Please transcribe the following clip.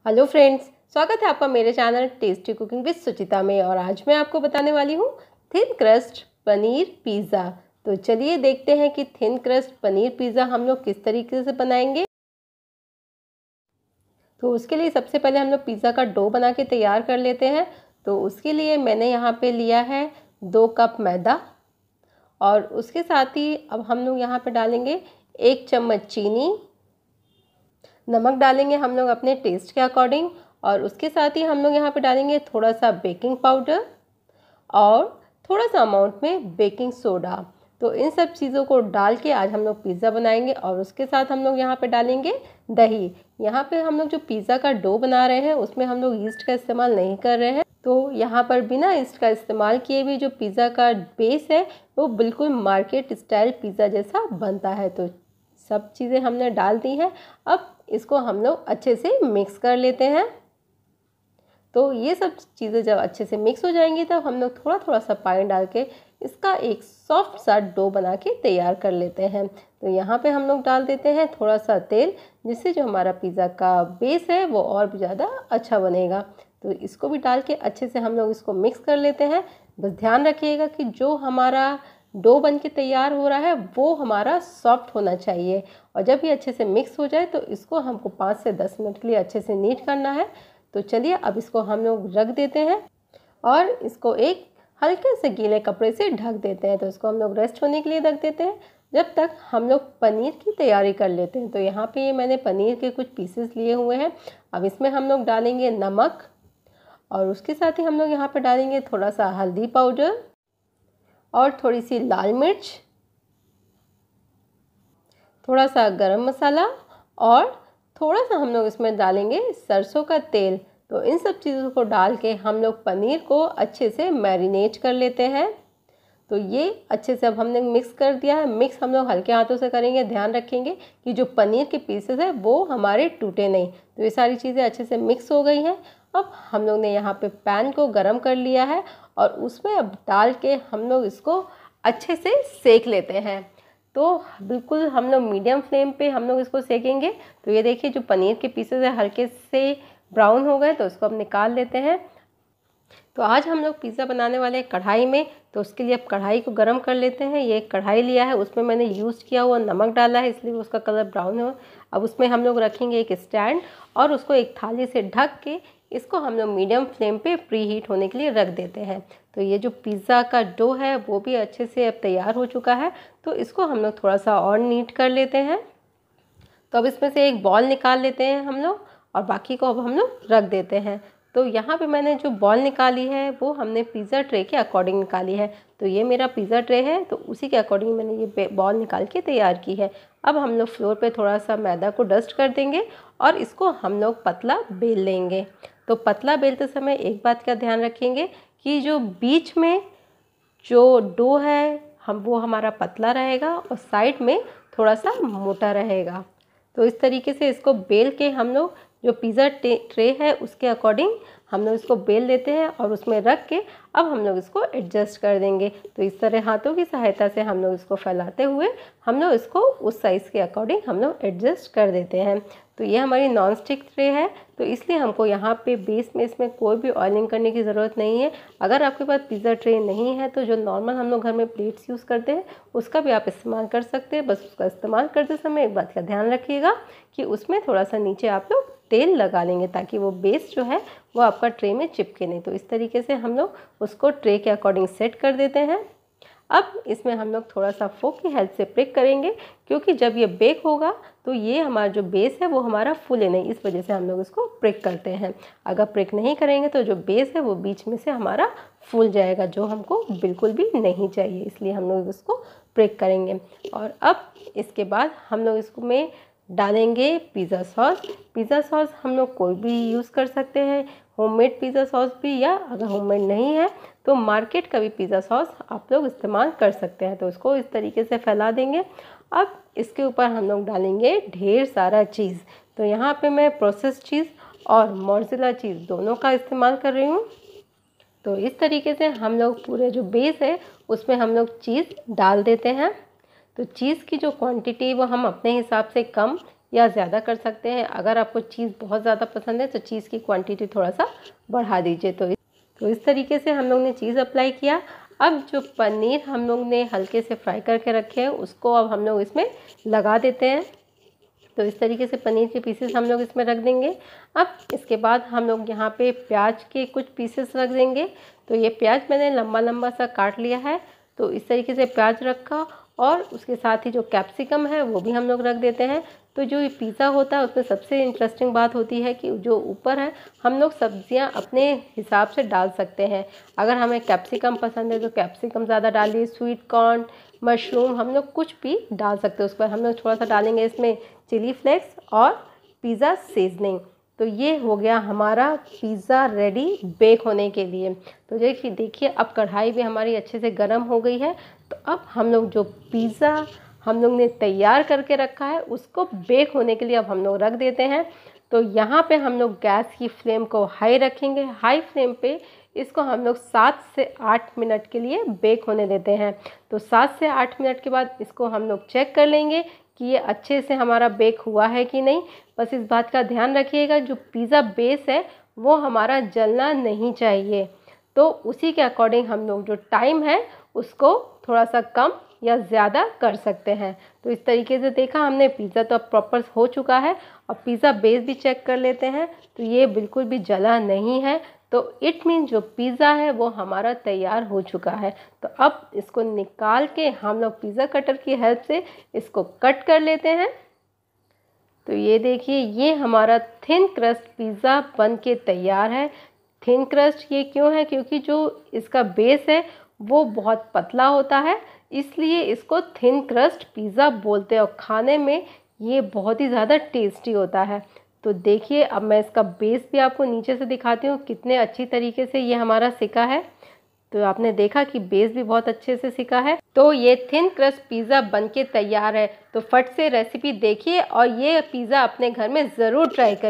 Hello friends, स्वागत है आपका मेरे चैनल टेस्टी कुकिंग विद सुचिता में। और आज मैं आपको बताने वाली हूँ थिन क्रस्ट पनीर पिज़्ज़ा। तो चलिए देखते हैं कि थिन क्रस्ट पनीर पिज़्ज़ा हम लोग किस तरीके से बनाएंगे। तो उसके लिए सबसे पहले हम लोग पिज़्ज़ा का डो बना के तैयार कर लेते हैं। तो उसके लिए मैंने यहाँ पे लिया है 2 कप मैदा और उसके साथ ही अब हम लोग यहाँ पे डालेंगे 1 चम्मच चीनी, नमक डालेंगे हम लोग अपने टेस्ट के अकॉर्डिंग और उसके साथ ही हम लोग यहाँ पे डालेंगे थोड़ा सा बेकिंग पाउडर और थोड़ा सा अमाउंट में बेकिंग सोडा। तो इन सब चीज़ों को डाल के आज हम लोग पिज़्ज़ा बनाएंगे और उसके साथ हम लोग यहाँ पे डालेंगे दही। यहाँ पे हम लोग जो पिज़्ज़ा का डो बना रहे हैं उसमें हम लोग ईस्ट का इस्तेमाल नहीं कर रहे हैं। तो यहाँ पर बिना ईस्ट का इस्तेमाल किए भी जो पिज़्ज़ा का बेस है वो बिल्कुल मार्केट स्टाइल पिज़्ज़ा जैसा बनता है। तो सब चीज़ें हमने डाल दी हैं। अब इसको हम लोग अच्छे से मिक्स कर लेते हैं। तो ये सब चीज़ें जब अच्छे से मिक्स हो जाएंगी तब हम लोग थोड़ा थोड़ा सा पानी डाल के इसका एक सॉफ्ट सा डो बना के तैयार कर लेते हैं। तो यहाँ पे हम लोग डाल देते हैं थोड़ा सा तेल, जिससे जो हमारा पिज़्ज़ा का बेस है वो और भी ज़्यादा अच्छा बनेगा। तो इसको भी डाल के अच्छे से हम लोग इसको मिक्स कर लेते हैं। बस ध्यान रखिएगा कि जो हमारा डो बन के तैयार हो रहा है वो हमारा सॉफ्ट होना चाहिए। और जब ये अच्छे से मिक्स हो जाए तो इसको हमको 5 से 10 मिनट के लिए अच्छे से नीट करना है। तो चलिए अब इसको हम लोग रख देते हैं और इसको एक हल्के से गीले कपड़े से ढक देते हैं। तो इसको हम लोग रेस्ट होने के लिए रख देते हैं जब तक हम लोग पनीर की तैयारी कर लेते हैं। तो यहाँ पे ये मैंने पनीर के कुछ पीसेस लिए हुए हैं। अब इसमें हम लोग डालेंगे नमक और उसके साथ ही हम लोग यहाँ पे डालेंगे थोड़ा सा हल्दी पाउडर और थोड़ी सी लाल मिर्च, थोड़ा सा गरम मसाला और थोड़ा सा हम लोग इसमें डालेंगे सरसों का तेल। तो इन सब चीज़ों को डाल के हम लोग पनीर को अच्छे से मैरिनेट कर लेते हैं। तो ये अच्छे से अब हमने मिक्स कर दिया है। मिक्स हम लोग हल्के हाथों से करेंगे, ध्यान रखेंगे कि जो पनीर के पीसेस है वो हमारे टूटे नहीं। तो ये सारी चीज़ें अच्छे से मिक्स हो गई हैं। अब हम लोग ने यहाँ पे पैन को गरम कर लिया है और उसमें अब डाल के हम लोग इसको अच्छे से सेक लेते हैं। तो बिल्कुल हम लोग मीडियम फ्लेम पे हम लोग इसको सेकेंगे। तो ये देखिए जो पनीर के पीसेस है हल्के से ब्राउन हो गए, तो इसको अब निकाल लेते हैं। तो आज हम लोग पिज़्ज़ा बनाने वाले हैं कढ़ाई में। तो उसके लिए अब कढ़ाई को गरम कर लेते हैं। ये एक कढ़ाई लिया है, उसमें मैंने यूज़ किया हुआ नमक डाला है, इसलिए उसका कलर ब्राउन है। अब उसमें हम लोग रखेंगे एक स्टैंड और उसको एक थाली से ढक के इसको हम लोग मीडियम फ्लेम पे प्री हीट होने के लिए रख देते हैं। तो ये जो पिज़्ज़ा का डो है वो भी अच्छे से अब तैयार हो चुका है। तो इसको हम लोग थोड़ा सा और नीट कर लेते हैं। तो अब इसमें से एक बॉल निकाल लेते हैं हम लोग और बाकी को अब हम लोग रख देते हैं। तो यहाँ पे मैंने जो बॉल निकाली है वो हमने पिज़्ज़ा ट्रे के अकॉर्डिंग निकाली है। तो ये मेरा पिज़्ज़ा ट्रे है, तो उसी के अकॉर्डिंग मैंने ये बॉल निकाल के तैयार की है। अब हम लोग फ्लोर पे थोड़ा सा मैदा को डस्ट कर देंगे और इसको हम लोग पतला बेल लेंगे। तो पतला बेलते समय एक बात का ध्यान रखेंगे कि जो बीच में जो डो है वो हमारा पतला रहेगा और साइड में थोड़ा सा मोटा रहेगा। तो इस तरीके से इसको बेल के हम लोग जो पिज़्ज़ा ट्रे है उसके अकॉर्डिंग हम लोग इसको बेल लेते हैं और उसमें रख के अब हम लोग इसको एडजस्ट कर देंगे। तो इस तरह हाथों की सहायता से हम लोग इसको फैलाते हुए हम लोग इसको उस साइज़ के अकॉर्डिंग हम लोग एडजस्ट कर देते हैं। तो ये हमारी नॉन स्टिक ट्रे है, तो इसलिए हमको यहाँ पे बेस में इसमें कोई भी ऑयलिंग करने की ज़रूरत नहीं है। अगर आपके पास पिज़्ज़ा ट्रे नहीं है तो जो नॉर्मल हम लोग घर में प्लेट्स यूज़ करते हैं उसका भी आप इस्तेमाल कर सकते हैं। बस उसका इस्तेमाल करते समय एक बात का ध्यान रखिएगा कि उसमें थोड़ा सा नीचे आप लोग तेल लगा लेंगे ताकि वो बेस जो है वो आपका ट्रे में चिपके नहीं। तो इस तरीके से हम लोग उसको ट्रे के अकॉर्डिंग सेट कर देते हैं। अब इसमें हम लोग थोड़ा सा फोक की हेल्प से प्रिक करेंगे, क्योंकि जब ये बेक होगा तो ये हमारा जो बेस है वो हमारा फूले नहीं, इस वजह से हम लोग इसको प्रिक करते हैं। अगर प्रिक नहीं करेंगे तो जो बेस है वो बीच में से हमारा फूल जाएगा, जो हमको बिल्कुल भी नहीं चाहिए, इसलिए हम लोग इसको प्रिक करेंगे। और अब इसके बाद हम लोग इसमें डालेंगे पिज़्ज़ा सॉस। पिज़्ज़ा सॉस हम लोग कोई भी यूज़ कर सकते हैं, होममेड पिज़्ज़ा सॉस भी, या अगर होममेड नहीं है तो मार्केट का भी पिज़्ज़ा सॉस आप लोग इस्तेमाल कर सकते हैं। तो इसको इस तरीके से फैला देंगे। अब इसके ऊपर हम लोग डालेंगे ढेर सारा चीज़। तो यहाँ पे मैं प्रोसेस्ड चीज़ और मोज़रेला चीज़ दोनों का इस्तेमाल कर रही हूँ। तो इस तरीके से हम लोग पूरे जो बेस है उसमें हम लोग चीज़ डाल देते हैं। तो चीज़ की जो क्वांटिटी वो हम अपने हिसाब से कम या ज़्यादा कर सकते हैं। अगर आपको चीज़ बहुत ज़्यादा पसंद है तो चीज़ की क्वांटिटी थोड़ा सा बढ़ा दीजिए। तो इस तरीके से हम लोग ने चीज़ अप्लाई किया। अब जो पनीर हम लोग ने हल्के से फ्राई करके रखे हैं उसको अब हम लोग इसमें लगा देते हैं। तो इस तरीके से पनीर के पीसेस हम लोग इसमें रख देंगे। अब इसके बाद हम लोग यहाँ पे प्याज के कुछ पीसेस रख देंगे। तो ये प्याज मैंने लंबा लंबा सा काट लिया है। तो इस तरीके से प्याज रखा और उसके साथ ही जो कैप्सिकम है वो भी हम लोग रख देते हैं। तो जो ये पिज़्ज़ा होता है उसमें सबसे इंटरेस्टिंग बात होती है कि जो ऊपर है हम लोग सब्जियां अपने हिसाब से डाल सकते हैं। अगर हमें कैप्सिकम पसंद है तो कैप्सिकम ज़्यादा डालिए, स्वीट कॉर्न, मशरूम हम लोग कुछ भी डाल सकते हैं। उस पर हम लोग थोड़ा सा डालेंगे इसमें चिली फ्लेक्स और पिज़्ज़ा सीजनिंग। तो ये हो गया हमारा पिज़्ज़ा रेडी बेक होने के लिए। तो देखिए अब कढ़ाई भी हमारी अच्छे से गर्म हो गई है। तो अब हम लोग जो पिज़्ज़ा हम लोग ने तैयार करके रखा है उसको बेक होने के लिए अब हम लोग रख देते हैं। तो यहाँ पे हम लोग गैस की फ्लेम को हाई रखेंगे। हाई फ्लेम पे इसको हम लोग 7 से 8 मिनट के लिए बेक होने देते हैं। तो 7 से 8 मिनट के बाद इसको हम लोग चेक कर लेंगे कि ये अच्छे से हमारा बेक हुआ है कि नहीं। बस इस बात का ध्यान रखिएगा जो पिज़्ज़ा बेस है वो हमारा जलना नहीं चाहिए। तो उसी के अकॉर्डिंग हम लोग जो टाइम है उसको थोड़ा सा कम या ज़्यादा कर सकते हैं। तो इस तरीके से देखा हमने पिज़्ज़ा तो अब प्रॉपर हो चुका है। और पिज़्ज़ा बेस भी चेक कर लेते हैं तो ये बिल्कुल भी जला नहीं है। तो इट मीन जो पिज़्ज़ा है वो हमारा तैयार हो चुका है। तो अब इसको निकाल के हम लोग पिज़्ज़ा कटर की हेल्प से इसको कट कर लेते हैं। तो ये देखिए ये हमारा थिन क्रस्ट पिज़्ज़ा बन के तैयार है। थिन क्रस्ट ये क्यों है, क्योंकि जो इसका बेस है वो बहुत पतला होता है, इसलिए इसको थिन क्रस्ट पिज़्ज़ा बोलते हैं और खाने में ये बहुत ही ज़्यादा टेस्टी होता है। तो देखिए अब मैं इसका बेस भी आपको नीचे से दिखाती हूँ कितने अच्छी तरीके से ये हमारा सिका है। तो आपने देखा कि बेस भी बहुत अच्छे से सिका है। तो ये थिन क्रस्ट पिज़्ज़ा बनके तैयार है। तो फट से रेसिपी देखिए और ये पिज़्ज़ा अपने घर में ज़रूर ट्राई करिए।